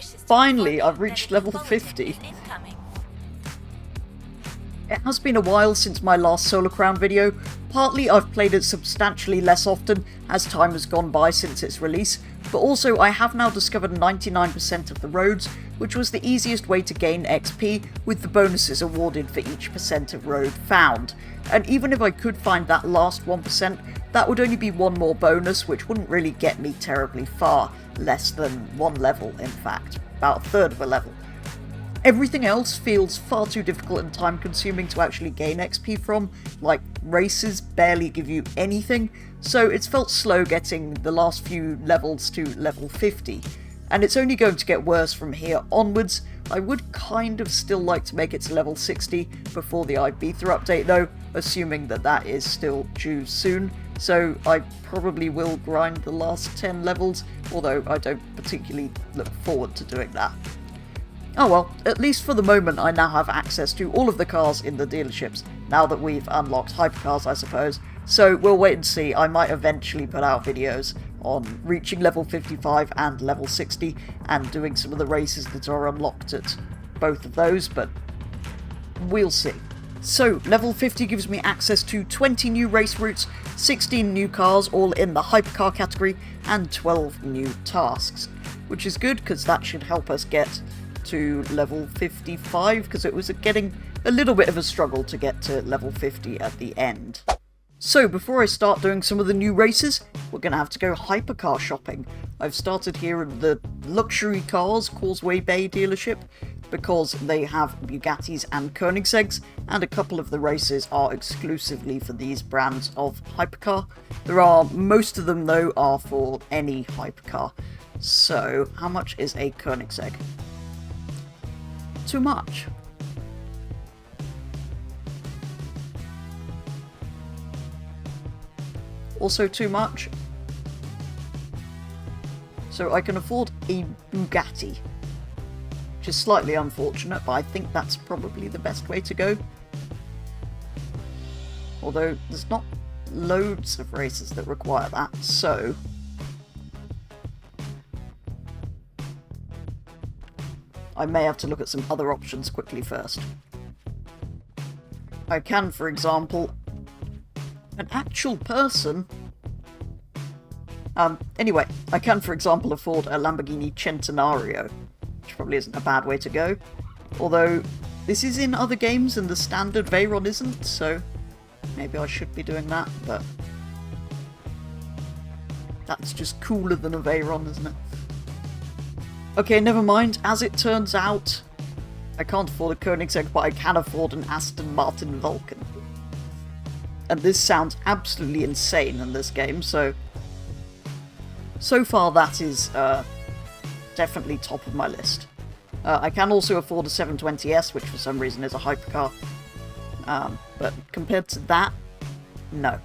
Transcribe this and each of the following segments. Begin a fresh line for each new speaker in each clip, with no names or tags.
Finally, I've reached level 50. It has been a while since my last Solar Crown video. Partly I've played it substantially less often as time has gone by since its release, but also I have now discovered 99% of the roads, which was the easiest way to gain XP with the bonuses awarded for each percent of road found. And even if I could find that last 1%, that would only be one more bonus, which wouldn't really get me terribly far, less than one level in fact, about a third of a level. Everything else feels far too difficult and time consuming to actually gain XP from, like races barely give you anything, so it's felt slow getting the last few levels to level 50. And it's only going to get worse from here onwards. I would kind of still like to make it to level 60 before the Ibiza update though, assuming that that is still due soon, so I probably will grind the last 10 levels, although I don't particularly look forward to doing that. Oh well, at least for the moment I now have access to all of the cars in the dealerships, now that we've unlocked Hypercars I suppose, so we'll wait and see. I might eventually put out videos on reaching level 55 and level 60, and doing some of the races that are unlocked at both of those, but we'll see. So, level 50 gives me access to 20 new race routes, 16 new cars, all in the Hypercar category, and 12 new tasks, which is good because that should help us get to level 55, because it was getting a little bit of a struggle to get to level 50 at the end. So before I start doing some of the new races, we're going to have to go hypercar shopping. I've started here at the Luxury Cars Causeway Bay dealership, because they have Bugattis and Koenigsegg's, and a couple of the races are exclusively for these brands of hypercar. Most of them though are for any hypercar. So how much is a Koenigsegg? Too much. Also too much. So I can afford a Bugatti, which is slightly unfortunate, but I think that's probably the best way to go. Although there's not loads of races that require that, so I may have to look at some other options quickly first. I can, for example, an actual person. Anyway, I can, for example, afford a Lamborghini Centenario, which probably isn't a bad way to go. Although, this is in other games and the standard Veyron isn't, so maybe I should be doing that, but that's just cooler than a Veyron, isn't it? Okay, never mind. As it turns out, I can't afford a Koenigsegg, but I can afford an Aston Martin Vulcan. And this sounds absolutely insane in this game, so far that is definitely top of my list. I can also afford a 720S, which for some reason is a hypercar, but compared to that, no.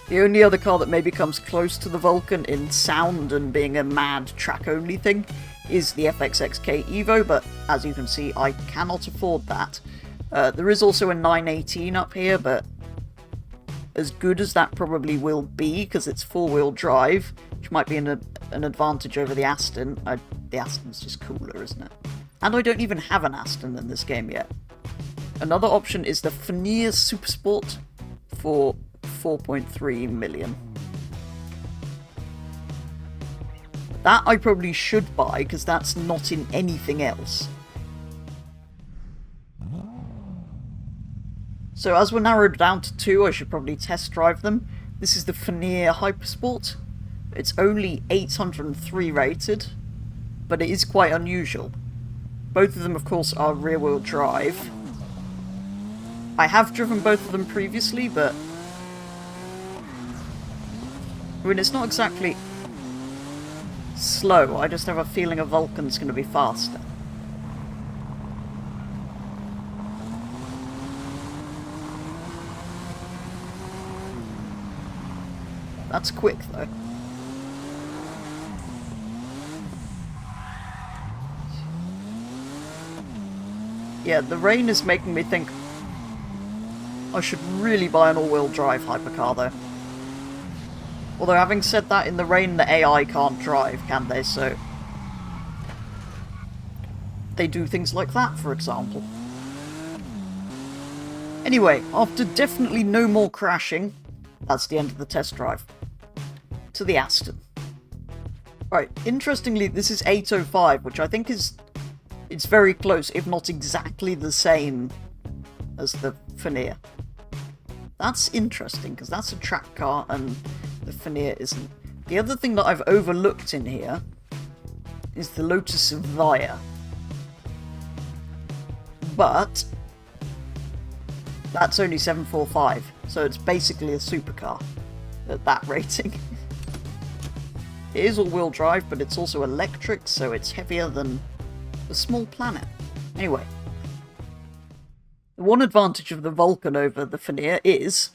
The only other car that maybe comes close to the Vulcan in sound and being a mad track-only thing is the FXXK Evo, but as you can see, I cannot afford that. There is also a 918 up here, but as good as that probably will be, because it's four-wheel drive, which might be an advantage over the Aston. The Aston's just cooler, isn't it? And I don't even have an Aston in this game yet. Another option is the Fenir Supersport for 4.3 million. That I probably should buy, because that's not in anything else. So as we're narrowed down to two, I should probably test drive them. This is the Fenir Hypersport. It's only 803 rated, but it is quite unusual. Both of them, of course, are rear-wheel drive. I have driven both of them previously, but I mean, it's not exactly slow. I just have a feeling a Vulcan's going to be faster. That's quick, though. Yeah, the rain is making me think I should really buy an all-wheel drive hypercar, though. Although, having said that, in the rain, the AI can't drive, can they? So they do things like that, for example. Anyway, after definitely no more crashing, that's the end of the test drive. To the Aston. Right, interestingly, this is 805, which I think is... it's very close, if not exactly the same as the Fenir. That's interesting, because that's a track car and the Fenir isn't. The other thing that I've overlooked in here is the Lotus Evija. But that's only 745, so it's basically a supercar at that rating. It is all-wheel drive, but it's also electric, so it's heavier than a small planet. Anyway, the one advantage of the Vulcan over the Fenir is...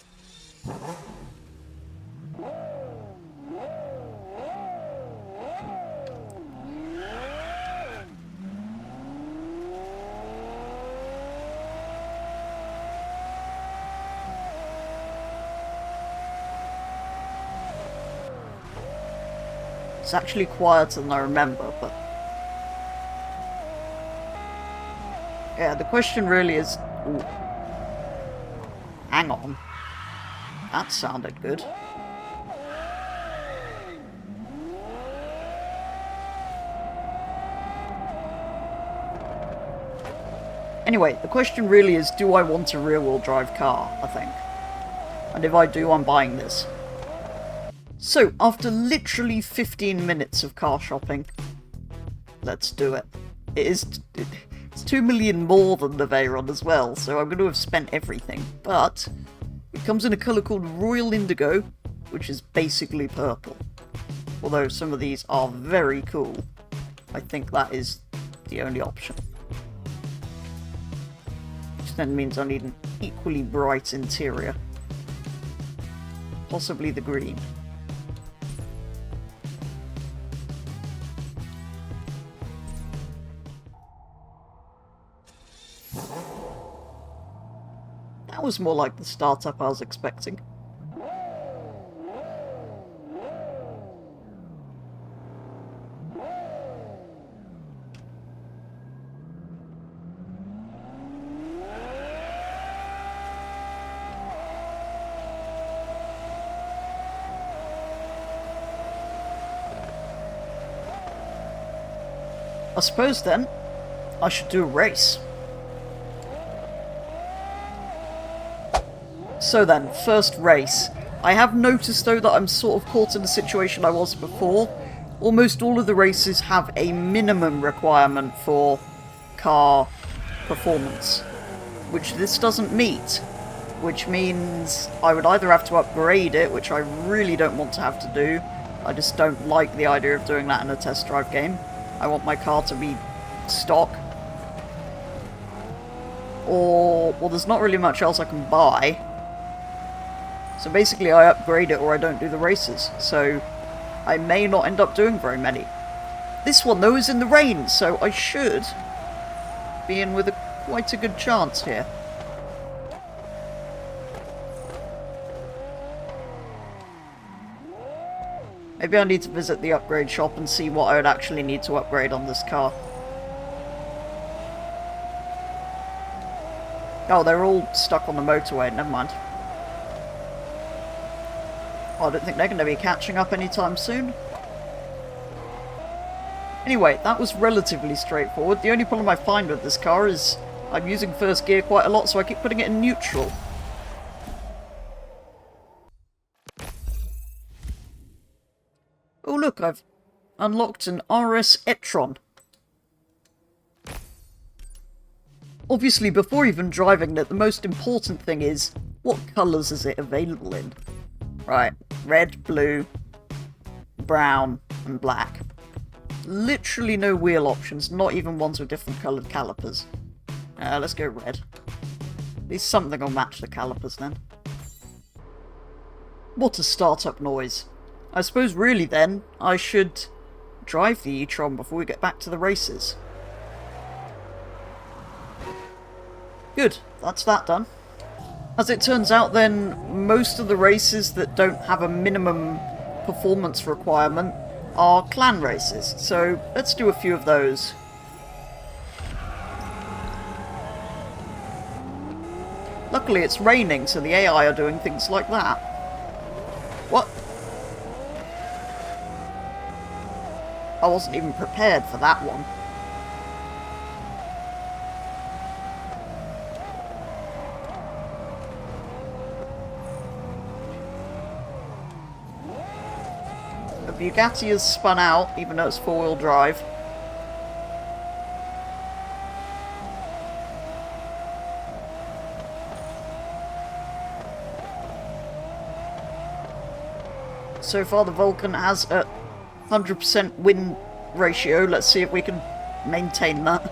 it's actually quieter than I remember, but... yeah, the question really is... ooh. Hang on. That sounded good. Anyway, the question really is, do I want a rear-wheel drive car, I think. And if I do, I'm buying this. So, after literally 15 minutes of car shopping, let's do it. It's 2 million more than the Veyron as well, so I'm going to have spent everything. But it comes in a colour called Royal Indigo, which is basically purple. Although some of these are very cool. I think that is the only option. Which then means I need an equally bright interior. Possibly the green. That was more like the startup I was expecting. I suppose then, I should do a race. So then, first race. I have noticed though that I'm sort of caught in the situation I was before. Almost all of the races have a minimum requirement for car performance, which this doesn't meet. Which means I would either have to upgrade it, which I really don't want to have to do. I just don't like the idea of doing that in a test drive game. I want my car to be stock. Or, well, there's not really much else I can buy. So basically I upgrade it or I don't do the races, so I may not end up doing very many. This one though is in the rain, so I should be in with quite a good chance here. Maybe I need to visit the upgrade shop and see what I would actually need to upgrade on this car. Oh, they're all stuck on the motorway, never mind. Oh, I don't think they're going to be catching up anytime soon. Anyway, that was relatively straightforward. The only problem I find with this car is I'm using first gear quite a lot, so I keep putting it in neutral. Oh look, I've unlocked an RS e-tron. Obviously, before even driving it, the most important thing is, what colours is it available in? Right, red, blue, brown, and black. Literally no wheel options, not even ones with different coloured calipers. Let's go red. At least something will match the calipers then. What a startup noise. I suppose really then, I should drive the e-tron before we get back to the races. Good, that's that done. As it turns out then, most of the races that don't have a minimum performance requirement are clan races, so let's do a few of those. Luckily it's raining, so the AI are doing things like that. What? I wasn't even prepared for that one. The Bugatti has spun out, even though it's four-wheel drive. So far the Vulcan has a 100% win ratio. Let's see if we can maintain that.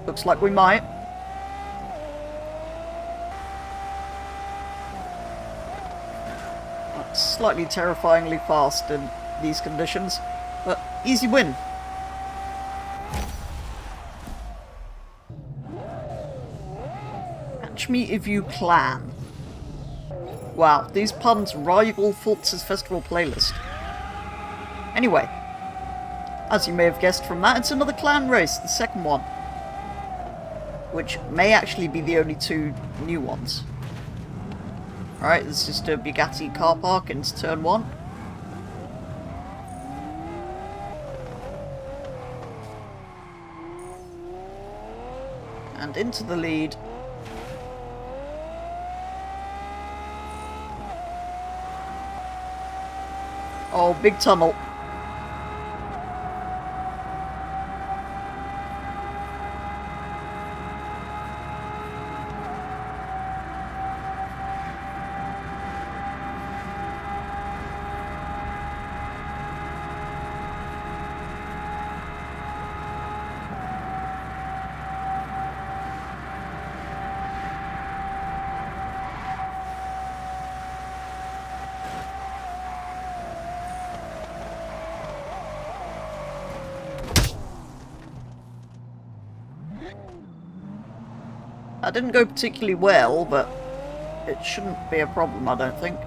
Looks like we might. That's slightly terrifyingly fast in these conditions, but easy win. Catch me if you can. Wow, these puns rival Forza's Festival playlist. Anyway, as you may have guessed from that, it's another clan race, the second one. Which may actually be the only two new ones. Alright, this is the Bugatti car park into turn 1. And into the lead. Oh, big tunnel. That didn't go particularly well, but it shouldn't be a problem, I don't think.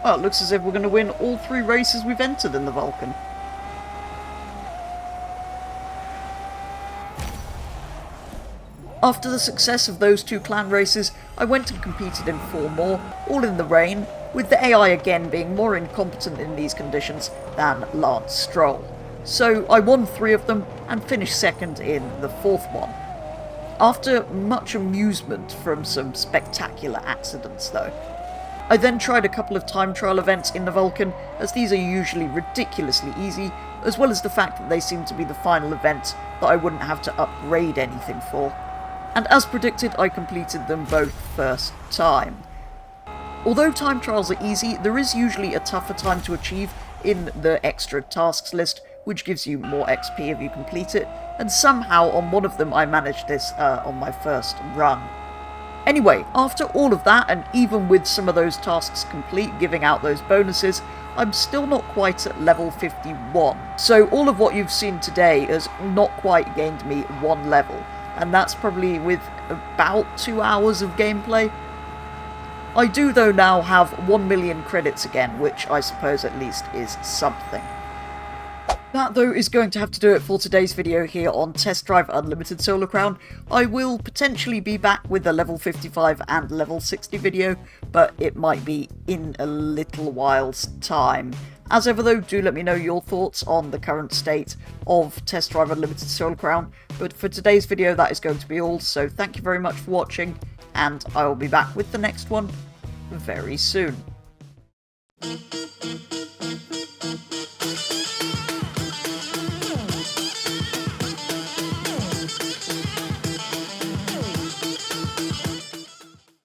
Well, it looks as if we're going to win all 3 races we've entered in the Vulcan. After the success of those 2 clan races, I went and competed in 4 more, all in the rain, with the AI again being more incompetent in these conditions than Lance Stroll. So I won 3 of them and finished second in the 4th one. After much amusement from some spectacular accidents though. I then tried a couple of time trial events in the Vulcan, as these are usually ridiculously easy, as well as the fact that they seem to be the final events that I wouldn't have to upgrade anything for. And as predicted, I completed them both first time. Although time trials are easy, there is usually a tougher time to achieve in the extra tasks list, which gives you more XP if you complete it, and somehow on one of them I managed this on my first run. Anyway, after all of that, and even with some of those tasks complete, giving out those bonuses, I'm still not quite at level 51. So all of what you've seen today has not quite gained me 1 level, and that's probably with about 2 hours of gameplay. I do though now have 1 million credits again, which I suppose at least is something. That though is going to have to do it for today's video here on Test Drive Unlimited Solar Crown. I will potentially be back with a level 55 and level 60 video, but it might be in a little while's time. As ever though, do let me know your thoughts on the current state of Test Drive Unlimited Solar Crown. But for today's video that is going to be all, so thank you very much for watching, and I will be back with the next one very soon.